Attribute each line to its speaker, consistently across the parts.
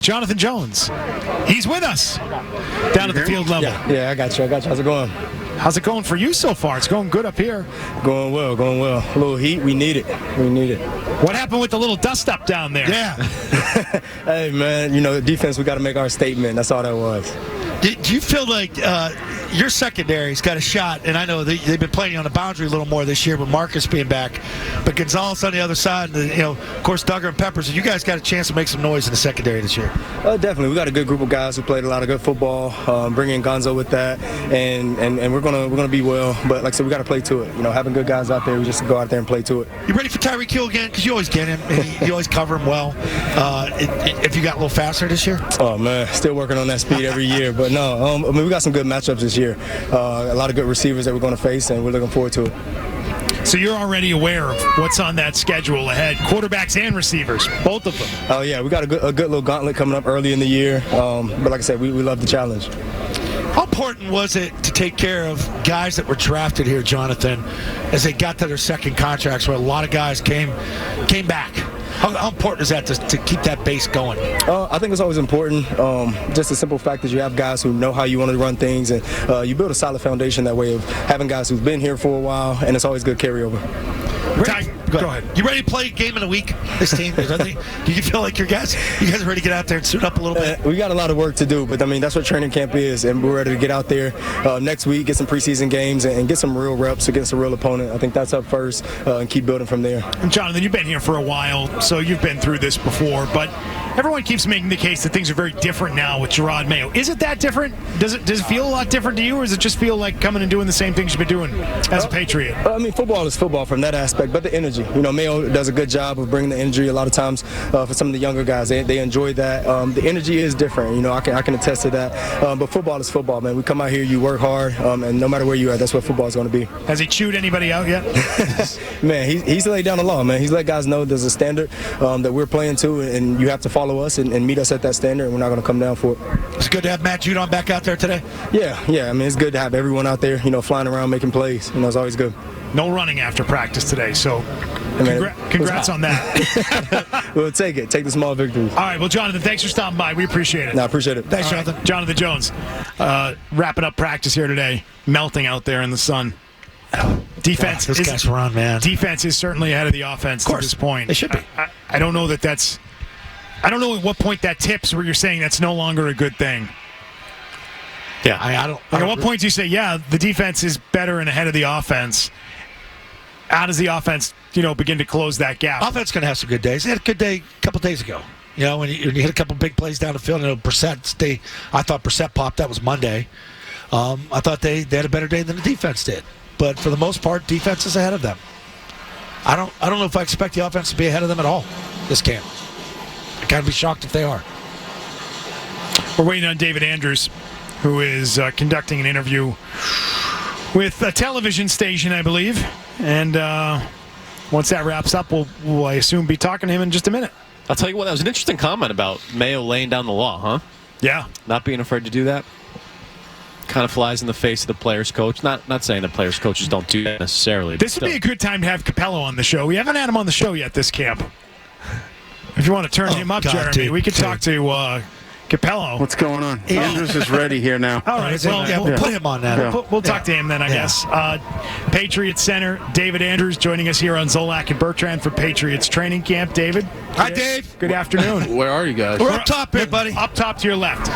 Speaker 1: Jonathan Jones. He's with us down at the field level.
Speaker 2: Yeah, I got you. How's it going?
Speaker 1: How's it going for you so far? It's going good up here.
Speaker 2: Going well. A little heat. We need it.
Speaker 1: What happened with the little dust up down there?
Speaker 3: Yeah.
Speaker 2: Hey, man, defense, we got to make our statement. That's all that was.
Speaker 3: Do you feel like your secondary's got a shot? And I know they've been playing on the boundary a little more this year with Marcus being back. But Gonzalez on the other side, and, of course, Duggar and Peppers, you guys got a chance to make some noise in the secondary this year.
Speaker 2: Definitely. We got a good group of guys who played a lot of good football. Bring in Gonzo with that, and we're gonna be well. But like I said, we got to play to it. Having good guys out there, we just go out there and play to it.
Speaker 3: You ready for Tyreek Hill again? Because you always get him. And you always cover him well. If you got a little faster this year?
Speaker 2: Oh, man, still working on that speed every year. But no, we got some good matchups this year. A lot of good receivers that we're going to face, and we're looking forward to it.
Speaker 1: So you're already aware of what's on that schedule ahead, quarterbacks and receivers, both of them.
Speaker 2: Oh, yeah, we got a good little gauntlet coming up early in the year. But like I said, we love the challenge.
Speaker 3: How important was it to take care of guys that were drafted here, Jonathan, as they got to their second contracts, where a lot of guys came back? How important is that to keep that base going?
Speaker 2: I think it's always important. Just the simple fact that you have guys who know how you want to run things, and you build a solid foundation that way of having guys who've been here for a while, and it's always good carryover.
Speaker 3: Go ahead. You ready to play a game in a week, this team? Do you feel like you guys are ready to get out there and suit up a little bit?
Speaker 2: We got a lot of work to do, but that's what training camp is, and we're ready to get out there next week, get some preseason games, and get some real reps against a real opponent. I think that's up first, and keep building from there.
Speaker 1: And Jonathan, you've been here for a while, so you've been through this before, but everyone keeps making the case that things are very different now with Jerod Mayo. Is it that different? Does it feel a lot different to you, or does it just feel like coming and doing the same things you've been doing as a Patriot?
Speaker 2: Football is football from that aspect, but the energy. Mayo does a good job of bringing the energy a lot of times for some of the younger guys. They enjoy that. The energy is different. I can attest to that. But football is football, man. We come out here, you work hard, and no matter where you are, that's what football is going to be.
Speaker 1: Has he chewed anybody out yet?
Speaker 2: Man, he's laid down the law, man. He's let guys know there's a standard that we're playing to, and you have to follow us and meet us at that standard, and we're not going to come down for it.
Speaker 3: It's good to have Matt Judon back out there today.
Speaker 2: Yeah. It's good to have everyone out there, flying around making plays. It's always good.
Speaker 1: No running after practice today, so congrats on that.
Speaker 2: We'll take it. Take the small victories.
Speaker 1: All right, well, Jonathan, thanks for stopping by. We appreciate it.
Speaker 2: No, I appreciate it.
Speaker 3: Thanks, Jonathan.
Speaker 1: Right. Jonathan Jones, wrapping up practice here today, melting out there in the sun. Defense,
Speaker 3: this guy's run, man.
Speaker 1: Defense is certainly ahead of the offense at this point.
Speaker 3: It should be.
Speaker 1: I don't know that's. I don't know at what point that tips where you're saying that's no longer a good thing.
Speaker 3: Yeah, I don't.
Speaker 1: At what point do you say, yeah, the defense is better and ahead of the offense? How does the offense, begin to close that gap?
Speaker 3: Offense going to have some good days. They had a good day a couple days ago. When you hit a couple big plays down the field. I thought Brissett popped. That was Monday. I thought they had a better day than the defense did. But for the most part, defense is ahead of them. I don't know if I expect the offense to be ahead of them at all this camp. I kind of be shocked if they are.
Speaker 1: We're waiting on David Andrews, who is conducting an interview with a television station, I believe. And once that wraps up, we'll, I assume, be talking to him in just a minute.
Speaker 4: I'll tell you what, that was an interesting comment about Mayo laying down the law, huh?
Speaker 1: Yeah.
Speaker 4: Not being afraid to do that. Kind of flies in the face of the players' coach. Not saying that players' coaches don't do that necessarily.
Speaker 1: This would be a good time to have Capello on the show. We haven't had him on the show yet this camp. If you want to turn him up, Jeremy, we could talk to Capello.
Speaker 5: What's going on? Andrews is ready here now.
Speaker 1: All right,
Speaker 3: we'll put him on that.
Speaker 1: Yeah. We'll talk to him then, I guess. Patriots center, David Andrews, joining us here on Zolak and Bertrand for Patriots training camp. David.
Speaker 3: Hi, Dave.
Speaker 1: Good afternoon.
Speaker 5: Where are you guys?
Speaker 3: We're up top here, buddy.
Speaker 1: Up top to your left.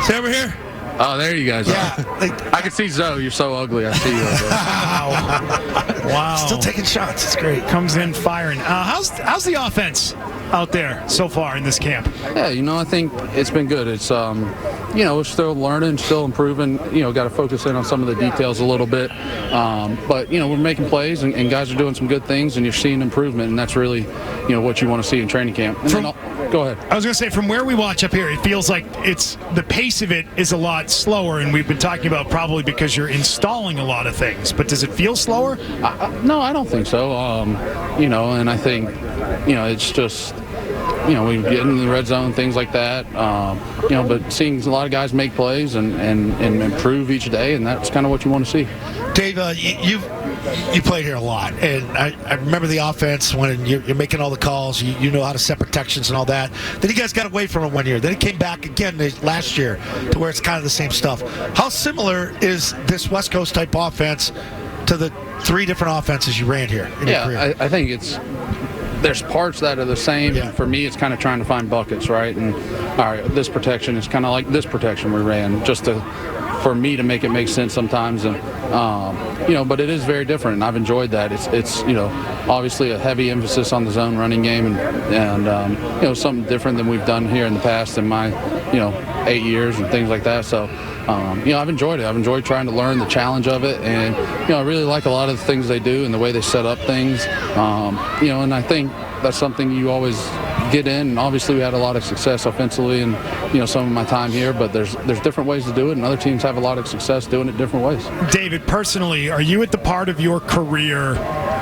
Speaker 3: Stay over here.
Speaker 5: Oh, there you guys
Speaker 3: are.
Speaker 5: I can see Zoe. You're so ugly. I see you over there.
Speaker 1: Wow.
Speaker 3: Still taking shots. It's great.
Speaker 1: Comes in firing. How's the offense out there so far in this camp?
Speaker 5: Yeah, I think it's been good. It's, we're still learning, still improving. Got to focus in on some of the details a little bit. But, we're making plays, and guys are doing some good things, and you're seeing improvement, and that's really, what you want to see in training camp. And go ahead.
Speaker 1: I was going to say, from where we watch up here, it feels like the pace of it is a lot slower, and we've been talking about probably because you're installing a lot of things. But does it feel slower?
Speaker 5: No, I don't think so. And I think, it's just, we get in the red zone, things like that. But seeing a lot of guys make plays and improve each day, and that's kind of what you want to see.
Speaker 3: Dave, you played here a lot, and I remember the offense when you're making all the calls. You know how to set protections and all that. Then you guys got away from it one year. Then it came back again last year to where it's kind of the same stuff. How similar is this West Coast type offense to the 3 different offenses you ran here in your career?
Speaker 5: I think there's parts that are the same.
Speaker 3: Yeah.
Speaker 5: For me, it's kind of trying to find buckets, right? And all right, this protection is kind of like this protection we ran, just for me to make it make sense sometimes. And but it is very different, and I've enjoyed that. It's obviously a heavy emphasis on the zone running game, and something different than we've done here in the past in my 8 years and things like that. So I've enjoyed it. I've enjoyed trying to learn the challenge of it, and I really like a lot of the things they do and the way they set up things. And I think that's something you always get in. And obviously, we had a lot of success offensively, and some of my time here. But there's different ways to do it, and other teams have a lot of success doing it different ways.
Speaker 1: David, personally, are you at the part of your career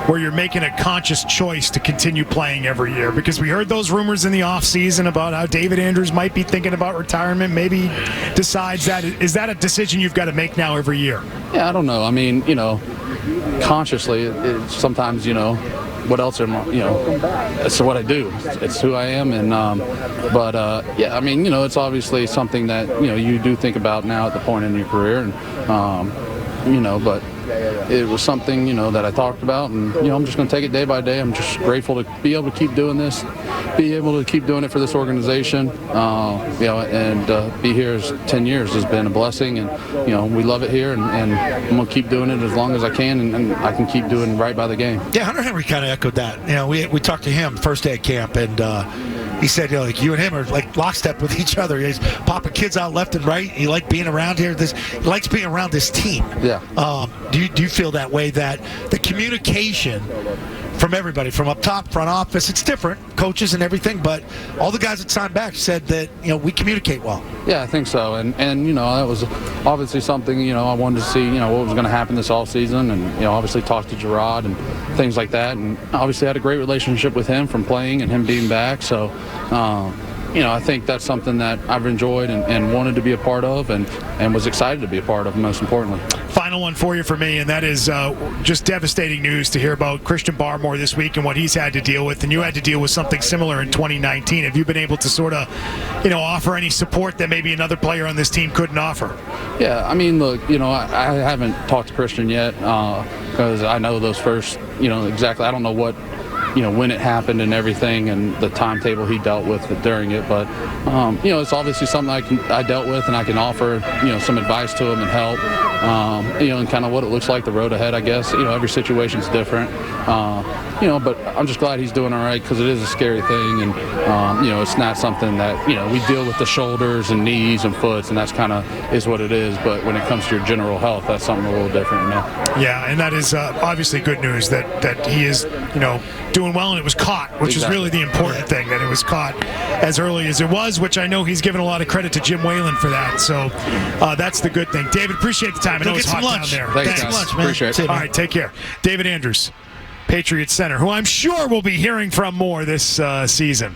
Speaker 1: where you're making a conscious choice to continue playing every year? Because we heard those rumors in the offseason about how David Andrews might be thinking about retirement, maybe decides that. Is that a decision you've got to make now every year?
Speaker 5: Yeah, I don't know. I mean, consciously, it's sometimes, what else am I, it's what I do. It's who I am. And, yeah, I mean, it's obviously something that, you do think about now at the point in your career. And, but it was something, that I talked about, and, I'm just going to take it day by day. I'm just grateful to be able to keep doing this, be able to keep doing it for this organization, and be here 10 years has been a blessing, and, we love it here, and I'm going to keep doing it as long as I can, and I can keep doing right by the game.
Speaker 3: Yeah, Hunter Henry kind of echoed that. We talked to him first day at camp, and he said, like you and him are like lockstep with each other. He's popping kids out left and right. He likes being around here. He likes being around this team.
Speaker 5: Yeah.
Speaker 3: Do you feel that way, that the communication from everybody, from up top, front office, it's different, coaches and everything, but all the guys that signed back said that, we communicate well?
Speaker 5: Yeah, I think so. And that was obviously something, I wanted to see, what was going to happen this offseason, and, obviously talked to Gerard and things like that, and obviously had a great relationship with him from playing and him being back. So, I think that's something that I've enjoyed and wanted to be a part of, and was excited to be a part of, most importantly.
Speaker 1: Final one for you for me, and that is just devastating news to hear about Christian Barmore this week and what he's had to deal with, and you had to deal with something similar in 2019. Have you been able to sort of, offer any support that maybe another player on this team couldn't offer?
Speaker 5: Yeah, I mean, look, I haven't talked to Christian yet because I know those first, exactly. I don't know what, when it happened and everything, and the timetable he dealt with during it. But, it's obviously something I dealt with, and I can offer, some advice to him and help, and kind of what it looks like the road ahead, I guess. Every situation's different. But I'm just glad he's doing all right, because it is a scary thing, and, it's not something that, we deal with the shoulders and knees and foots, and that's kind of is what it is. But when it comes to your general health, that's something a little different,
Speaker 1: Yeah, and that is obviously good news that he is, doing well, and it was caught, which is really the important thing, that it was caught as early as it was, which I know he's given a lot of credit to Jim Whalen for that. So that's the good thing. David, appreciate the time. I know it's hot down there.
Speaker 5: Thanks, guys.
Speaker 3: Lunch, man.
Speaker 5: Appreciate it.
Speaker 1: All right, take care. David Andrews, Patriots center, who I'm sure we'll be hearing from more this season.